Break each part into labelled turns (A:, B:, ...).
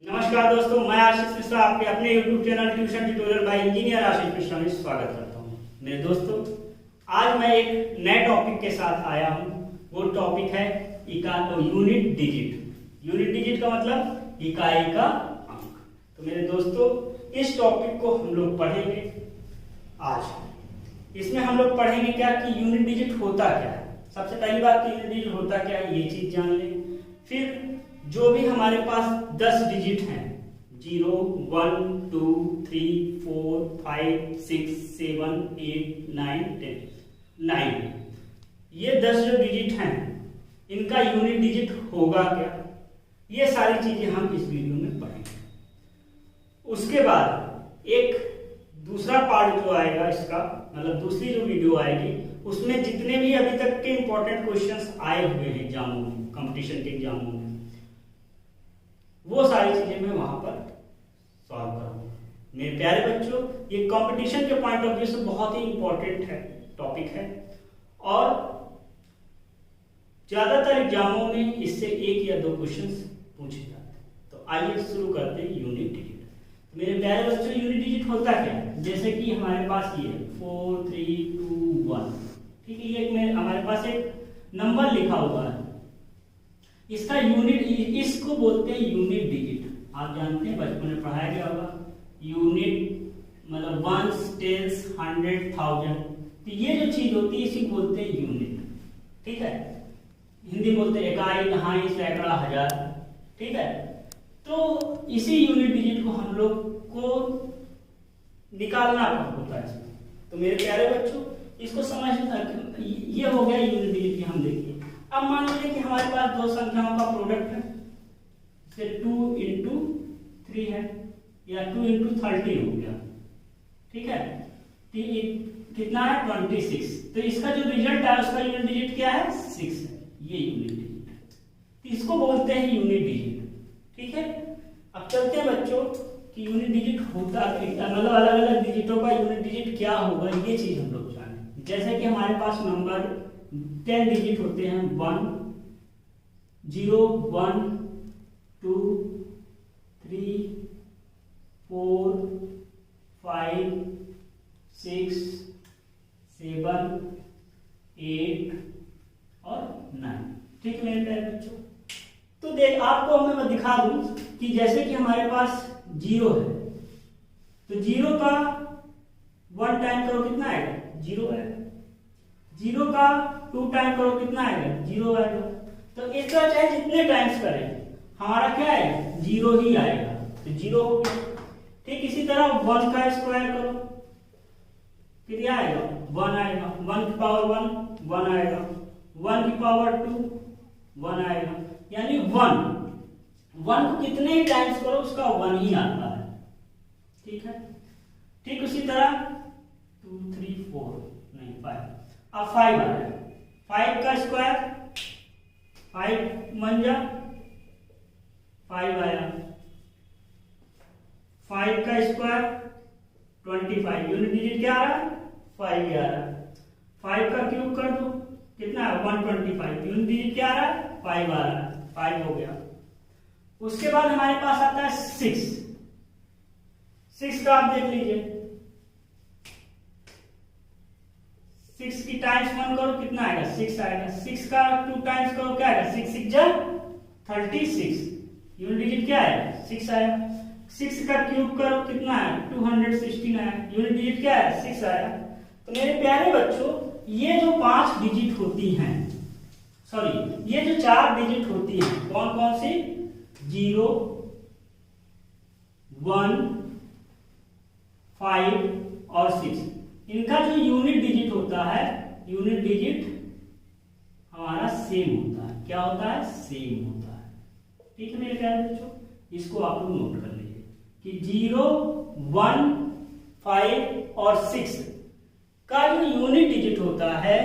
A: नमस्कार दोस्तों, मैं आशीष मिश्रा आपके अपने YouTube channel tuition tutorial by engineer Ashish Mishra में स्वागत करता हूं। मेरे दोस्तों, आज मैं एक नए टॉपिक के साथ आया हूं। वो टॉपिक है यूनिट डिजिट। यूनिट डिजिट का मतलब इकाई का अंक। तो मेरे दोस्तों, इस टॉपिक को हम लोग पढ़ेंगे आज। इसमें हम लोग पढ़ेंगे क्या कि यूनिट डिजिट होता क्या है। सबसे पहली बात तो यूनिट डिजिट होता क्या है ये चीज जान लें। फिर जो भी हमारे पास 10 डिजिट हैं, 0, 1, 2, 3, 4, 5, 6, 7, 8, 9, 10, 9, ये 10 जो डिजिट हैं इनका यूनिट डिजिट होगा क्या, ये सारी चीजें हम इस वीडियो में पढ़ेंगे। उसके बाद एक दूसरा पार्ट जो आएगा इसका, मतलब दूसरी जो वीडियो आएगी, उसमें जितने भी अभी तक के इंपॉर्टेंट क्वेश्चंस आए हुए हैं एग्जामों में, कंपटीशन के एग्जामों में, वो सारी चीजें मैं वहां पर सॉल्व करूंगा। मेरे प्यारे बच्चों, ये कंपटीशन के पॉइंट ऑफ व्यू से बहुत ही इंपॉर्टेंट है, टॉपिक है, और ज्यादातर एग्जामों में इससे 1 या 2 क्वेश्चंस पूछे जाते हैं। तो आइए शुरू करते हैं यूनिट डिजिट। तो मेरे प्यारे बच्चों, यूनिट डिजिट होता क्या है? जैसे कि हमारे पास ये है 4, 3, 2, 1, ठीक है। ये हमारे पास एक नंबर लिखा हुआ है, इसका यूनिट, इसको बोलते हैं यूनिट डिजिट। आप जानते हैं, बचपन में पढ़ाया गया होगा। यूनिट मतलब वंस, टेंस, 100, 1000। तो ये जो चीज होती है इसी को बोलते हैं यूनिट, ठीक है। हिंदी बोलते हैं इकाई, दहाई, सैकड़ा, हजार, ठीक है। तो इसी यूनिट डिजिट को हम लोग को निकालना होता है इसमें। तो मेरे प्यारे बच्चों, इसको समझ, ये हो गया यूनिट डिजिट की। हम देखिए, अब मान लीजिए कि हमारे पास 2 संख्याओं का प्रोडक्ट है, जैसे 2 into 3 है, या 2 into 30 हो गया, ठीक है। कितना है? 26। तो इसका जो रिजल्ट है उसका यूनिट डिजिट क्या है? 6 है। ये यूनिट डिजिट है, तो इसको बोलते हैं यूनिट डिजिट, ठीक है। अब चलते हैं बच्चों कि यूनिट डिजिट होता, मतलब अलग अलग डिजिटों का यूनिट डिजिट क्या होगा, ये चीज हम लोग जाने। जैसे कि हमारे पास नंबर 10 डिजिट होते हैं, 1, 0, 1, 2, 3, 4, 5, 6, 7, 8 और 9, ठीक है मेरे प्यारे बच्चों। तो देख, आपको मैं दिखा दूं कि जैसे कि हमारे पास 0 है, तो 0 का 1 टाइम करो कितना आएगा? 0 आएगा। 0 का 2 टाइम करो कितना आएगा? 0 आएगा। तो इसका चाहे जितने टाइम्स करें, हमारा क्या है? 0 ही आएगा, तो 0 हो गया। ठीक इसी तरह 1 का स्क्वायर करो, कितना आएगा? 1 आएगा। 1 की पावर 1 आएगा। 1 की पावर 2 1 आएगा। यानी 1 को कितने टाइम्स करो उसका 1 ही आता है, ठीक है। ठीक उसी तरह 2, 3, 4 नहीं 5, अब 5 आएगा। 5 का स्क्वायर 5 1 जा 5 आया। 5 का स्क्वायर 25, यूनिट डिजिट क्या आ रहा है? 5 आ रहा है। 5 का क्यूब कर दो, कितना है? 125, यूनिट डिजिट क्या आ रहा है? 5 आ रहा है। 5 हो गया। उसके बाद हमारे पास आता है 6। 6 का आप देख लीजिए, 6 की टाइम्स 1 करो कितना आएगा? 6 आएगा। 6 का 2 टाइम्स करो क्या आएगा? 6 6 जा 36, यूनिट डिजिट क्या है? 6 आया। 6 का क्यूब करो कितना है? 216 आया, यूनिट डिजिट क्या है? 6 आया। तो मेरे प्यारे बच्चों, ये जो 5 डिजिट होती हैं, सॉरी ये जो 4 डिजिट होती हैं, कौन कौन सी? 0, 1, 5 और 6, इनका जो यूनिट डिजिट होता है, यूनिट डिजिट हमारा सेम होता है। क्या होता है? सेम होता है, ठीक है मेरे प्यारे बच्चों। इसको आप लोग नोट कर लीजिए कि 0, 1, 5 और 6 का जो यूनिट डिजिट होता है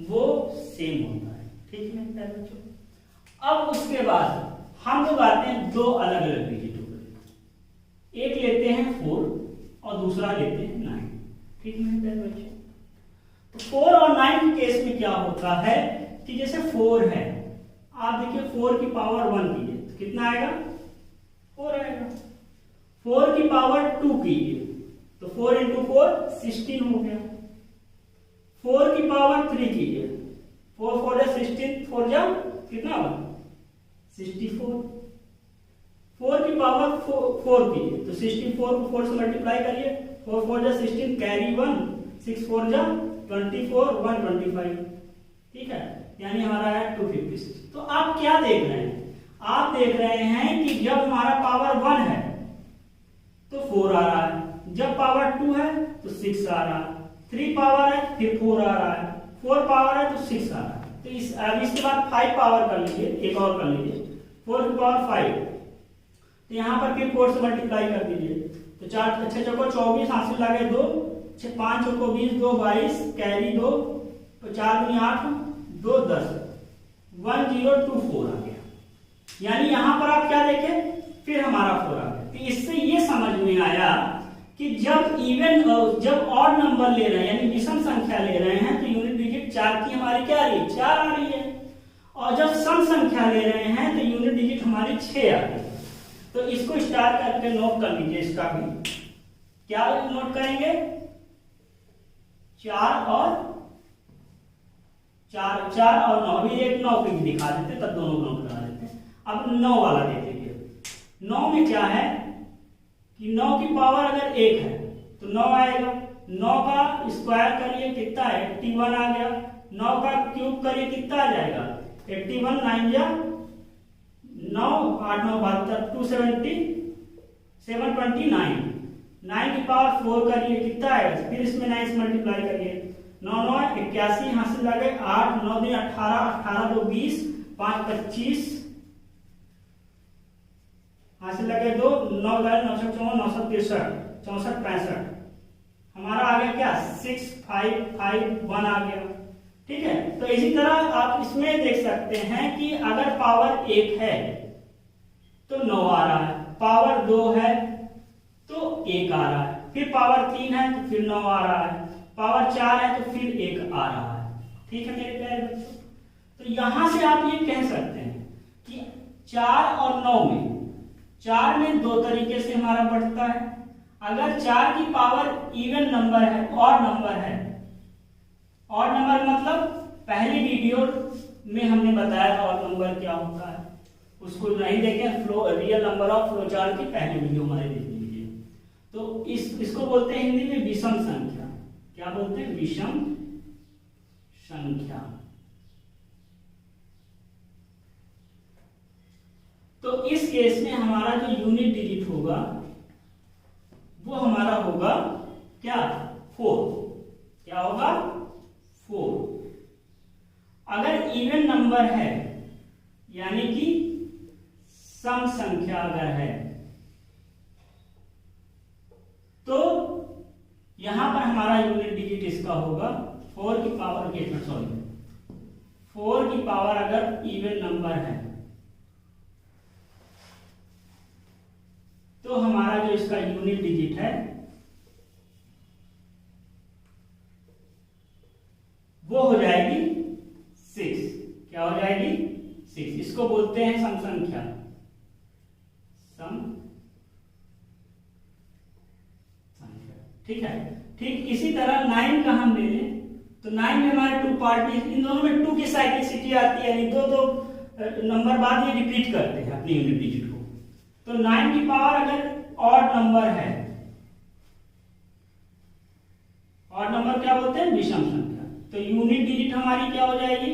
A: वो सेम होता है, ठीक है मेरे प्यारे बच्चों। अब उसके बाद हम लोग आते हैं 2 अलग अलग डिजिटों पर। एक लेते हैं 4 और दूसरा लेते हैं 9, ठीक है मेरे प्यारे बच्चों। तो 4 और 9 के केस में क्या होता है कि जैसे 4 है, आप देखिए 4 की पावर 1 कीजिए तो कितना आएगा? 4 आएगा। 2 कीजिए तो 4 इंटू 4 16 हो गया। 4 की पावर 3 कीजिए, 4 4 जा 16, 4 जा कितना हुआ 64। 4 की पावर 4 कीजिए तो 64 को 4 से मल्टीप्लाई करिए, 4 4 जा 16, कैरी 1, 6 4 जा 24, 125, ठीक है, यानी हमारा है 256। तो आप क्या देख रहे हैं, आप देख रहे हैं कि जब हमारा पावर 1 है तो 4 आ रहा है, जब पावर 2 है तो 6 आ रहा है, 3 पावर है फिर 4 आ रहा है, 4 पावर है तो 6 आ रहा है। तो अब इसके बाद 5 पावर कर लीजिए, एक और कर लीजिए, 4 की पावर 5, तो यहाँ पर फिर 4 से मल्टीप्लाई कर दीजिए तो 4 अच्छे चौको 24, हासिल लगे 2, 5 चौको 20, 2 22, कैरी 2, 4 दूनी 8, 2 10, 1024 आ गया। यानी यहां पर आप क्या देखें, फिर हमारा 4 आ गया। तो इससे ये समझ में आया कि जब ऑड नंबर ले रहे हैं यानी विषम संख्या ले रहे हैं तो यूनिट डिजिट 4 की हमारी क्या आ रही है, 4 आ रही है, और जब सम संख्या ले रहे हैं तो यूनिट डिजिट हमारी 6 आ रही है। तो इसको स्टार करके नोट कर लीजिए, इसका भी क्या नोट करेंगे, 4 और 9, अभी एक 9 पे भी दिखा देते तब दोनों नोट करा देते। अब 9 वाला देख लीजिए। 9 में क्या है कि 9 की पावर अगर 1 है तो 9 आएगा, 9 का स्क्वायर करिए कितना है 81 आ गया, 9 का क्यूब करिए कितना आ जाएगा 81, 9 जा 9, 8 9 72, 270, 729, 9 की पावर 4 करिए कितना आएगा, फिर इसमें 9 से मल्टीप्लाई करिए, 9 9 81, हासिल लगे 8, 9 दिन 18, 18 2 20, 5 25, हासिल लगे 2, 9 954, 963, 64 65, हमारा आ गया क्या 6 5 5 1 आ गया, ठीक है। तो इसी तरह आप इसमें देख सकते हैं कि अगर पावर 1 है तो 9 आ रहा है, पावर 2 है तो 1 आ रहा है, फिर पावर 3 है तो फिर 9 आ रहा है, पावर 4 है तो फिर 1 आ रहा है, ठीक है मेरे प्यारे बच्चों। तो यहां से आप ये कह सकते हैं कि 4 और 9 में 4 में 2 तरीके से हमारा बढ़ता है। अगर 4 की पावर इवन नंबर है, ऑड नंबर है, ऑड नंबर मतलब पहली वीडियो में हमने बताया था ऑड नंबर क्या होता है, उसको नहीं देखें, real number of flow chart की पहली वीडियो हमारे देख लीजिए। तो इसको बोलते हैं हिंदी में विषम संख्या, क्या बोलते हैं विषम संख्या। तो इस केस में हमारा जो यूनिट डिजिट होगा वो हमारा होगा क्या 4, क्या होगा 4। अगर इवन नंबर है यानी कि सम संख्या अगर है तो यहां पर हमारा यूनिट डिजिट इसका होगा 4 की पावर 4 की पावर अगर इवन नंबर है तो हमारा जो इसका यूनिट डिजिट है वो हो जाएगी 6, क्या हो जाएगी 6। इसको बोलते हैं सम संख्या, सम संख्या, ठीक है। ठीक इसी तरह 9 का हम ले लें तो 9 में हमारे 2 पार्ट, इन दोनों में 2 की साइक्लिसिटी आती है, यानी दो नंबर बाद ये रिपीट करते हैं अपनी यूनिट डिजिट को। तो 9 की पावर अगर ऑड नंबर है, ऑड नंबर क्या बोलते हैं विषम संख्या, तो यूनिट डिजिट हमारी क्या हो जाएगी,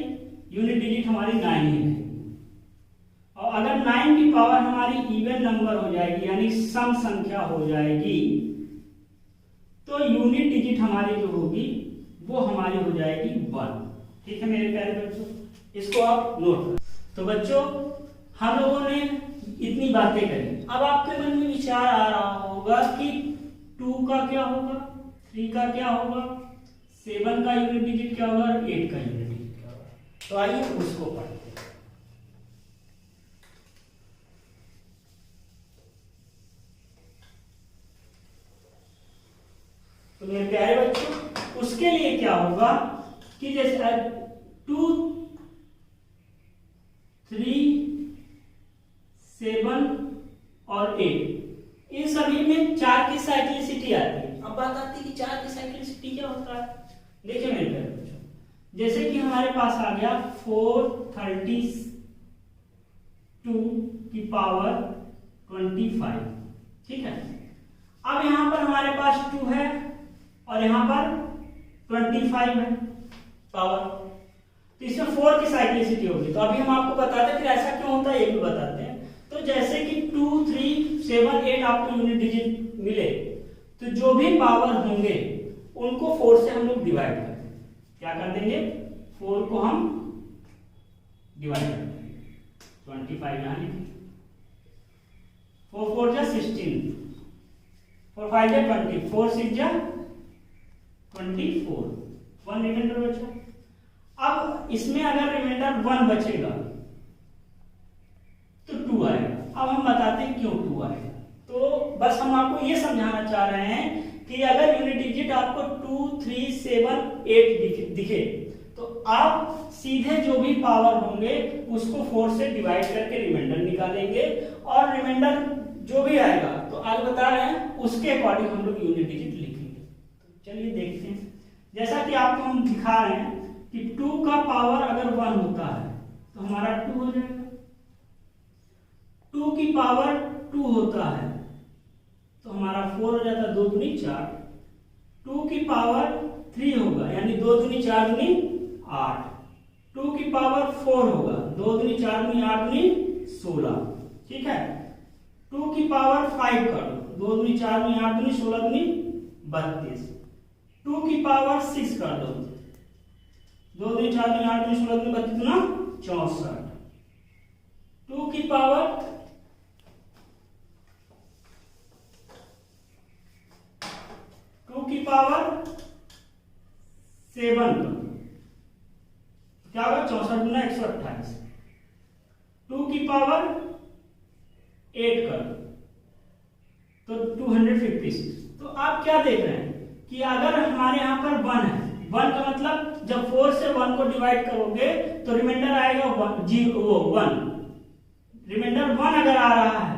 A: यूनिट डिजिट हमारी 9 ही है। और अगर 9 की पावर हमारी इवन नंबर हो जाएगी यानी सम संख्या हो जाएगी तो यूनिट डिजिट हमारी जो होगी वो हमारी हो जाएगी 1, ठीक है मेरे प्यारे बच्चों, इसको आप नोट करें। तो बच्चों हम लोगों ने इतनी बातें करी, अब आपके मन में विचार आ रहा होगा कि 2 का क्या होगा, 3 का क्या होगा, 7 का यूनिट डिजिट क्या होगा, 8 का यूनिट डिजिट क्या होगा। तो आइए उसको पढ़ते हैं। तो मेरे प्यारे बच्चों उसके लिए क्या होगा कि जैसे 2 3 7 और 8 इन सभी में 4 की साइक्लिसिटी आती है। अब बात आती है कि 4 की साइक्लिसिटी क्या होता है। देखिए मेरे प्यारे बच्चों, जैसे कि हमारे पास आ गया 432 की पावर 25, ठीक है। अब यहां पर हमारे पास 2 है और यहां पर 25 है पावर, तो इसमें 4 की साइक्लिसिटी होगी। तो अभी हम आपको बताते हैं फिर ऐसा क्यों होता है ये भी बताते हैं। तो जैसे कि 2, 3, 7, 8 आपको यूनिट डिजिट मिले, तो जो भी पावर होंगे उनको 4 से हम लोग डिवाइड कर देंगे। क्या कर देंगे? 4 को हम डिवाइड कर देंगे। 25 यहां लिखेंगे, 4 4 जा 16, 4 5 जा 20, 4 6 जा 24, 1 रिमाइंडर बचा। अब इसमें अगर रिमाइंडर 1 बचेगा तो 2 आएगा। अब हम बताते हैं क्यों 2 आएगा। तो बस हम आपको ये समझाना चाह रहे हैं कि अगर यूनिट डिजिट आपको 2, 3, 7, 8 दिखे तो आप सीधे जो भी पावर होंगे उसको 4 से डिवाइड करके रिमाइंडर निकालेंगे और रिमाइंडर जो भी आएगा तो आगे बता रहे हैं उसके अकॉर्डिंग हम लोग यूनिट डिजिट लिखेंगे। तो चलिए देखते हैं। जैसा कि आपको हम दिखा रहे हैं कि 2 का पावर अगर 1 होता है तो हमारा 2 हो जाएगा। 2 की पावर 2 होता है तो हमारा 4 हो जाता है, 2 दूनी 4। 2 की पावर 3 होगा यानी 2 दूनी 4 दूनी 8। 2 की पावर 4 होगा, 2 दूनी 4 दूनी 8 दूनी 16, ठीक है। 2 की पावर 5 कर दो, 2 दूनी 4 दूनी 8 दूनी 16 दूनी 32। 2 की पावर 6 कर दो, 2 दूनी 4 दूनी 8 दूनी 16 दूनी 32 दूना 64। 2 की पावर 7 क्या होगा? 64 गुना 128। 2 की पावर 8 कर तो 256। तो आप क्या देख रहे हैं कि अगर हमारे यहां पर 1 है, 1 का मतलब जब 4 से 1 को डिवाइड करोगे तो रिमाइंडर आएगा 1। रिमाइंडर 1 अगर आ रहा है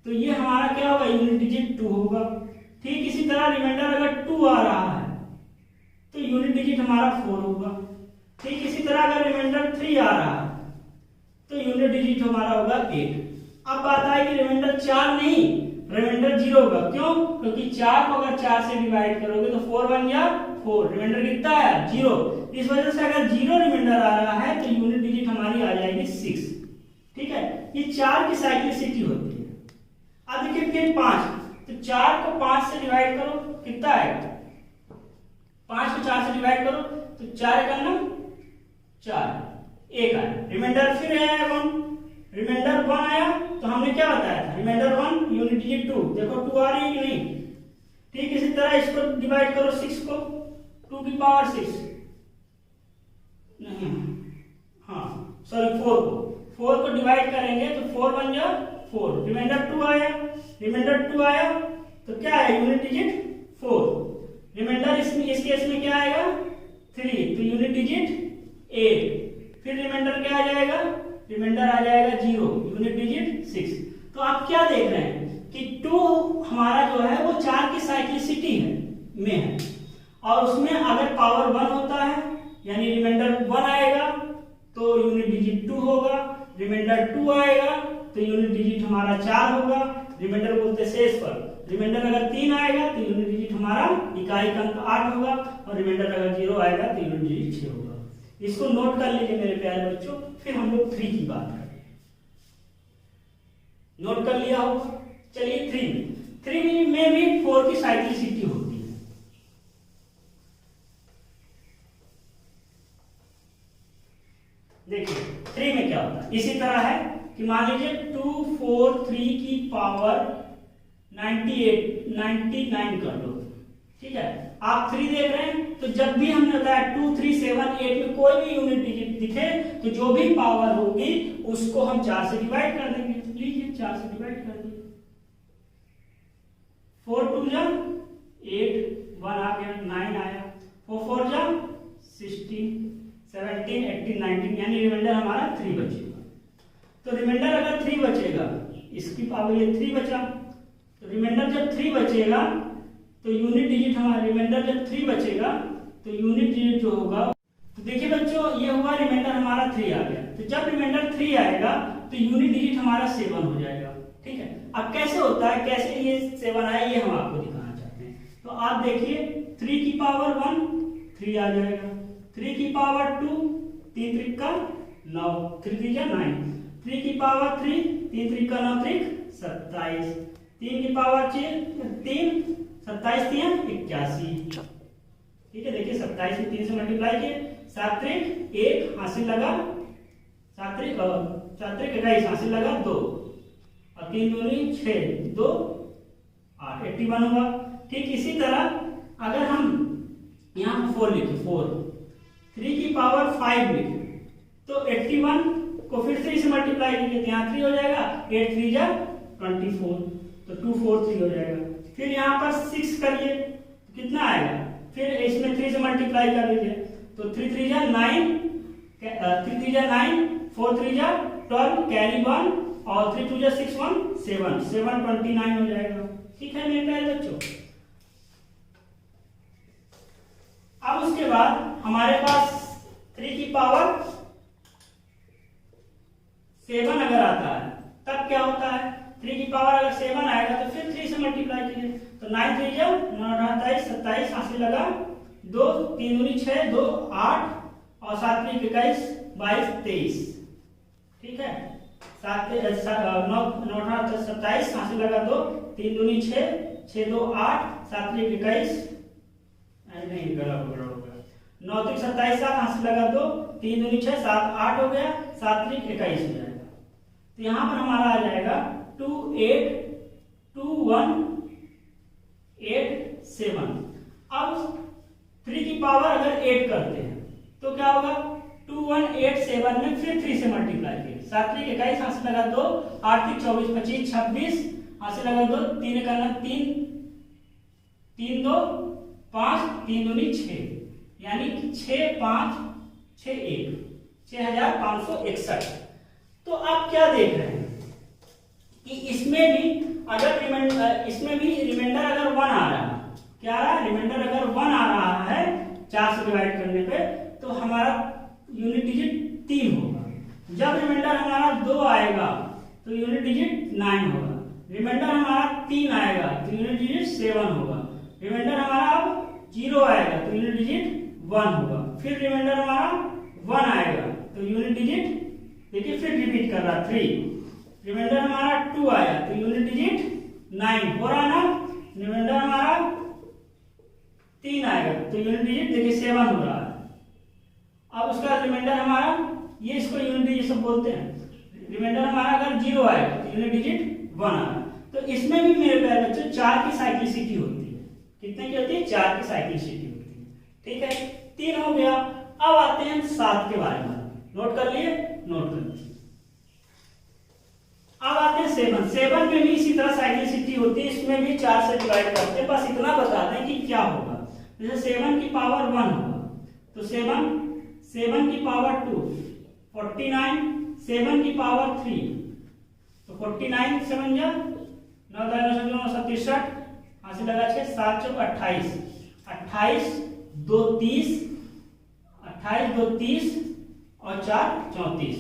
A: तो ये हमारा क्या होगा? यूनिट डिजिट 2 होगा। ठीक इसी तरह रिमाइंडर अगर 2 आ रहा है तो यूनिट डिजिट हमारा 4 होगा। ठीक इसी तरह अगर रिमाइंडर 3 आ रहा है तो यूनिट डिजिट हमारा होगा 8। अब बात है कि रिमाइंडर 4 नहीं, रिमाइंडर 0 होगा। क्यों? क्योंकि 4 को अगर 4 से डिवाइड करोगे तो 4 बन गया 4, रिमाइंडर कितना है? 0। इस वजह से अगर 0 रिमाइंडर आ रहा है तो यूनिट डिजिट हमारी आ जाएगी 6, ठीक है। ये 4 की साइक्लिसिटी होती है। अब देखिए फिर 5, तो 4 को 5 से डिवाइड करो, कितना आएगा? 5 को 4 से डिवाइड करो तो 4 का ना 4, 1 आया। रिमाइंडर फिर आया 1, रिमाइंडर 1 आया तो हमने क्या बताया था? Reminder 1 unit digit 2। देखो 2 आ रही है कि नहीं? ठीक इसी तरह इसको डिवाइड करो 6 को, 2 की पावर 6 नहीं, हाँ सॉरी 4 को डिवाइड करेंगे तो 4 बन जाए 4। रिमाइंडर 2 आया, रिमाइंडर 2 आया तो क्या है? Unit digit 4। रिमाइंडर इस केस में क्या आएगा? 3, तो यूनिट डिजिट 8। फिर रिमाइंडर क्या आ जाएगा? रिमाइंडर आ जाएगा 0, यूनिट डिजिट 6। तो आप क्या देख रहे हैं कि 2 हमारा जो है वो 4 की साइक्लिसिटी में है और उसमें अगर पावर 1 होता है यानी रिमाइंडर 1 आएगा तो यूनिट डिजिट 2 होगा। रिमाइंडर 2 आएगा तो यूनिट डिजिट हमारा 4 होगा। रिमाइंडर बोलते शेष पर। रिमाइंडर अगर 3 आएगा तो यूनिट डिजिट हमारा इकाई का अंक 8 होगा और रिमाइंडर अगर 0 आएगा तो यूनिट डिजिट 6 होगा। इसको नोट कर लीजिए मेरे प्यारे बच्चों। फिर हम लोग 3 की बात करेंगे। नोट कर लिया होगा? चलिए 3 में भी 4 की साइक्लिसिटी होती है। देखिए 3 में क्या होता है? इसी तरह है कि मान लीजिए 2, 4, 3 की पावर 99 कर लो, ठीक है। आप 3 देख रहे हैं तो जब भी हमने बताया 2, 3, 7, 8 में कोई भी यूनिट डिजिट दिखे तो जो भी पावर होगी उसको हम 4 से डिवाइड कर देंगे। लीजिए 4 से डिवाइड कर दिए, 4 2 जा 8, 1 आ गया, 9 आया, 4 4 जा 16, 17, 18, 19 यानी रिमाइंडर हमारा 3 बचेगा। तो रिमाइंडर अगर 3 बचेगा, इसकी पावर ये 3 बचा तो तो रिमाइंडर जब 3 बचेगा तो यूनिट डिजिट हमारा, रिमाइंडर जब 3 बचेगा तो यूनिट डिजिट जो होगा, तो देखिए बच्चों ये हुआ रिमाइंडर हमारा 3 आ गया। तो जब रिमाइंडर 3 आएगा तो यूनिट डिजिट हमारा 7 हो जाएगा। ठीक है, अब कैसे होता है, कैसे ये 7 आया ये हम आपको दिखाना चाहते हैं। तो आप देखिए 3 की पावर 1 3 आ जाएगा, 3 की पावर 2 3 3 का 9, 3 3 का 9, 3 की पावर 3 3 3 का 9 3 27, 3 की पावर 3 27 3 81। ठीक है, देखिए 27 को 3 से मल्टीप्लाई किए, 7 3 1 हासिल लगा, 7 3 21 हासिल लगा 2 और 3 दूनी 6 2 8 81 हुआ। ठीक इसी तरह अगर हम यहाँ पर 4 लिखे, 4 3 की पावर 5 लिखे तो 81 को फिर 3 से मल्टीप्लाई कीजिए तो यहाँ 3 हो जाएगा, 8 3 जा 24 तो 243 हो जाएगा। फिर यहाँ पर 6 करिए तो कितना आएगा, फिर इसमें 3 से मल्टीप्लाई कर लीजिए तो 3 3 जा 9, 3 3 जा 9, 4 3 जा 12 कैरी 1 और 3 2 जा 6 1 7 7 29 हो जाएगा। ठीक है मेरे प्यारे बच्चों, अब उसके बाद हमारे पास 3 की पावर 7 अगर आता है तब क्या होता है, 3 की पावर अगर 7 आएगा तो फिर 3 से मल्टीप्लाई कीजिए तो 9 3 जा 9 28 27 हासिल लगा 2 3 दूनी 6 2 8 और 7 3 21 22 23। ठीक है, 7 9 9 27 हासिल लगा 2 3 दूनी 6 6 2 8 7 3 21 नहीं गड़ा हो गया 9 3 27 7 हासिल लगा 2 3 दूनी 6 7 8 हो गया 7 3 21 हो जाएगा। तो यहाँ पर हमारा आ जाएगा 2 8 2 1 8 7। अब 3 की पावर अगर 8 करते हैं तो क्या होगा, 2 1 8 7 में फिर 3 से मल्टीप्लाई किए 7 3 21 हासिल लगा 2 8 3 24 25 26 हासिल लगा 2 3 का 3 3 2 5 3 दूनी 6 यानी कि 6 5 6 1 6561। तो आप क्या देख रहे हैं कि इसमें भी अगर रिमाइंडर अगर 1 आ रहा है, क्या आ रहा है, रिमाइंडर अगर 1 आ रहा है 4 से डिवाइड करने पे तो हमारा यूनिट डिजिट 3 होगा। जब रिमाइंडर हमारा 2 आएगा तो यूनिट डिजिट 9 होगा, रिमाइंडर हमारा 3 आएगा तो यूनिट डिजिट 7 होगा, रिमाइंडर हमारा अब 0 आएगा तो यूनिट डिजिट 1 होगा, फिर रिमाइंडर हमारा 1 आएगा तो यूनिट डिजिट देखिए फिर रिपीट कर रहा 3, रिमाइंडर हमारा 2 आया तो यूनिट डिजिट 9 हो रहा ना, रिमाइंडर हमारा 3 आएगा तो यूनिट डिजिट देखिए 7 हो रहा है। अब उसका रिमाइंडर हमारा ये इसको यूनिट डिजिट सब बोलते हैं, रिमाइंडर हमारा अगर 0 आएगा तो यूनिट डिजिट 1 आ रहा है। तो इसमें भी मेरे प्यारे बच्चों 4 की साइक्लिसिटी होती है। कितने की होती है, 4 की साइक्लिसिटी होती है। ठीक है, 3 हो गया। अब आते हैं 7 के बारे में, नोट कर लिए, नोट कर लीजिए। अब आते हैं 7 में भी इसी तरह साइक्लिसिटी होती है, इसमें भी 4 से डिवाइड करते हैं। बस इतना बता दें कि क्या होगा, जैसे 7 की पावर 1 होगा तो 7 की पावर 2 49, 7 की पावर 3 तो 49 7 जा 9 67 हासिल लगा 6 7 चौक 28 28 2 30 28 2 30 और 4 34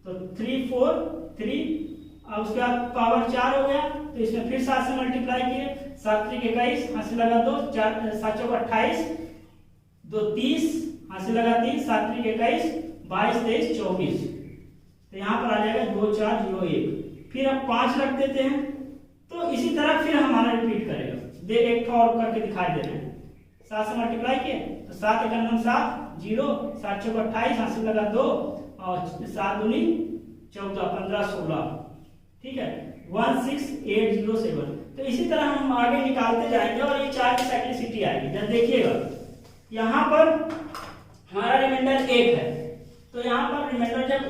A: तो 3 4 3। अब उसके बाद पावर 4 हो गया तो इसमें फिर 7 से मल्टीप्लाई किए 7 3 21 हासिल लगा 2 4 7 चौक 28 2 30 हासिल लगा 3 7 3 21 22 23 24 तो यहाँ पर आ जाएगा 2 4 0 1। फिर अब 5 रख देते हैं तो इसी तरह फिर हमारा रिपीट करेगा। दे एक और करके दिखाई दे रहे हैं, 7 से मल्टीप्लाई किए तो 7 1 7 0 7 चौक 28 हासिल लगा 2 और 7 दूनी 14 15 16। ठीक है, 16807। तो इसी तरह हम आगे निकालते जाएंगे और ये 4 की साइक्लिसिटी आएगी। जब देखिएगा यहाँ पर हमारा रिमाइंडर 1 है तो यहाँ पर रिमाइंडर जब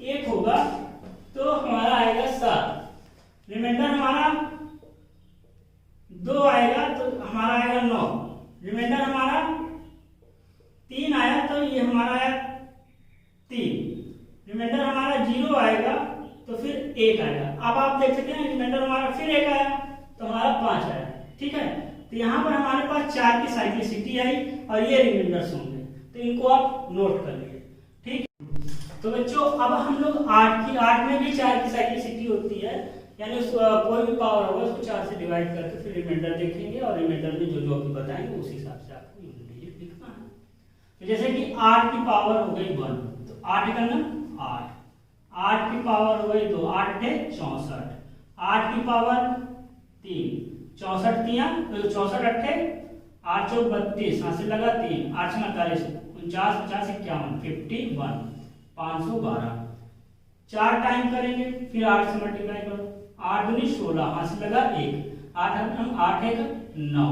A: 1 होगा तो हमारा आएगा 7, रिमाइंडर हमारा 2 आएगा तो हमारा आएगा 9, रिमाइंडर हमारा 3 आया तो ये हमारा आया 3, रिमाइंडर हमारा 0 आएगा तो फिर 1 आएगा। अब आप देख सकते हैं रिमाइंडर हमारा फिर 1 आया तो हमारा ठीक है। तो यहाँ पर हमारे पास 4 की साइक्लिसिटी आई और ये रिमाइंडर्स होंगे, तो इनको आप नोट कर लिए, ठीक। तो बच्चों अब हम लोग 8 में भी 4 की साइक्लिसिटी होती है, यानी कोई भी पावर होगा उसको 4 से डिवाइड करके फिर रिमाइंडर देखेंगे और रिमाइंडर में जो जो भी बताएंगे उस हिसाब से आपको यूनिट डिजिट लिखना है। तो जैसे कि 8 की पावर हो गई 1, तो 8 का ना 8 की पावर हो गई 2, 8 × 64, 8 की पावर 3, 64 तिया 64 अट्ठे 8 चौक 32, यहाँ से लगा 3, 8 से 48, 49, 50, 51, 51, 512, 4 टाइम करेंगे, फिर 8 से मल्टीप्लाई करो, 8 दूनी 16, यहाँ से लगा 1, 8 1 9,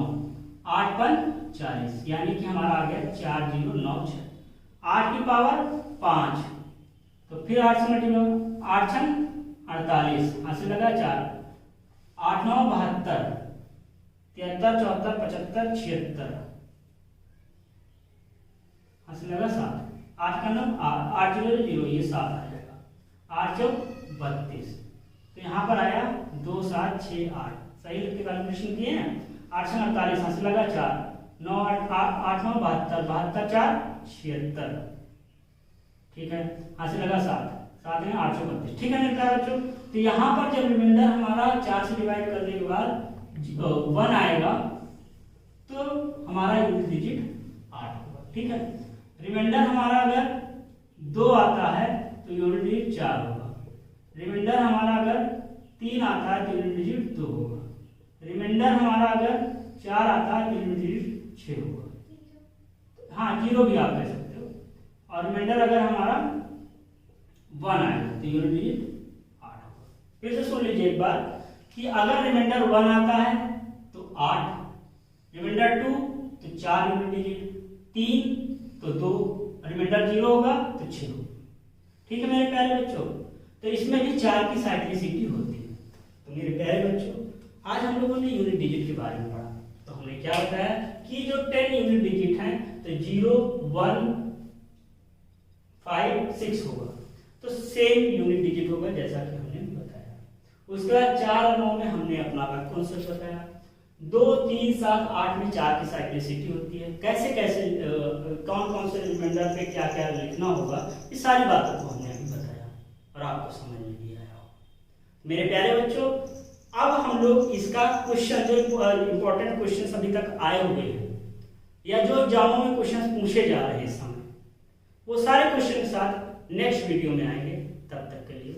A: 8 5 40, यानी कि हमारा आ गया 4096। 8 की पावर 5, तो फिर 8 से मल्टीप्लाई, 8 6 48, यहाँ से लगा 4, 8 9 72, 73 74 75 76, यहाँ से लगा 7, 8 का 9 8 0 0, ये 7 आ जाएगा, 8 चौक 32, तो यहाँ पर आया 2 7 6 8, सही लिख के कैलकुलेशन किए हैं। 8 से 48, यहाँ से लगा 4, 9 8 8 9 72, 72 4 76, ठीक है, यहाँ से लगा 7 7 है 832, ठीक है मेरे बच्चों। तो यहाँ पर जब रिमाइंडर हमारा 4 से डिवाइड करने के बाद 1 आएगा तो हमारा यूनिट डिजिट 8 होगा, ठीक है। रिमाइंडर हमारा अगर 2 आता है तो यूनिट डिजिट 4 होगा, रिमाइंडर हमारा अगर 3 आता है तो यूनिट डिजिट 2 होगा, रिमाइंडर हमारा अगर 4 आता है तो यूनिट डिजिट 6 होगा, हाँ 0 भी आप कह सकते हो, और रिमाइंडर अगर हमारा 1 आएगा तो यूनिट डिजिट 8 होगा। फिर से सुन लीजिए एक बार कि अगर रिमाइंडर 1 आता है तो 8, रिमाइंडर 2 तो 4 यूनिट डिजिट, 3 तो 2, रिमाइंडर 0 होगा तो 6 होगा, ठीक है मेरे प्यारे बच्चों। तो इसमें भी 4 की साइक्लिसिटी होती है। तो मेरे प्यारे बच्चों आज हम लोगों ने यूनिट डिजिट के बारे में पढ़ा। तो हमने क्या बताया कि जो 10 यूनिट डिजिट हैं तो 0 1 5 6 होगा, तो सेम यूनिट डिजिट होगा जैसा कि हमने बताया। उसके बाद 4 और 9 में हमने अपना कॉन्सेप्ट बताया। 2 3 7 8 में 4 की साइक्लिसिटी होती है, कैसे कैसे कौन कौन से रिमाइंडर पे क्या क्या लिखना होगा, ये सारी बातों को हमने अभी बताया और आपको समझ में भी आया होगा। मेरे प्यारे बच्चों अब हम लोग इसका क्वेश्चन जो इंपॉर्टेंट क्वेश्चन अभी तक आए हुए हैं या जो एग्जामों में क्वेश्चन पूछे जा रहे हैं इस समय, वो सारे क्वेश्चन के साथ नेक्स्ट वीडियो में आएंगे। तब तक के लिए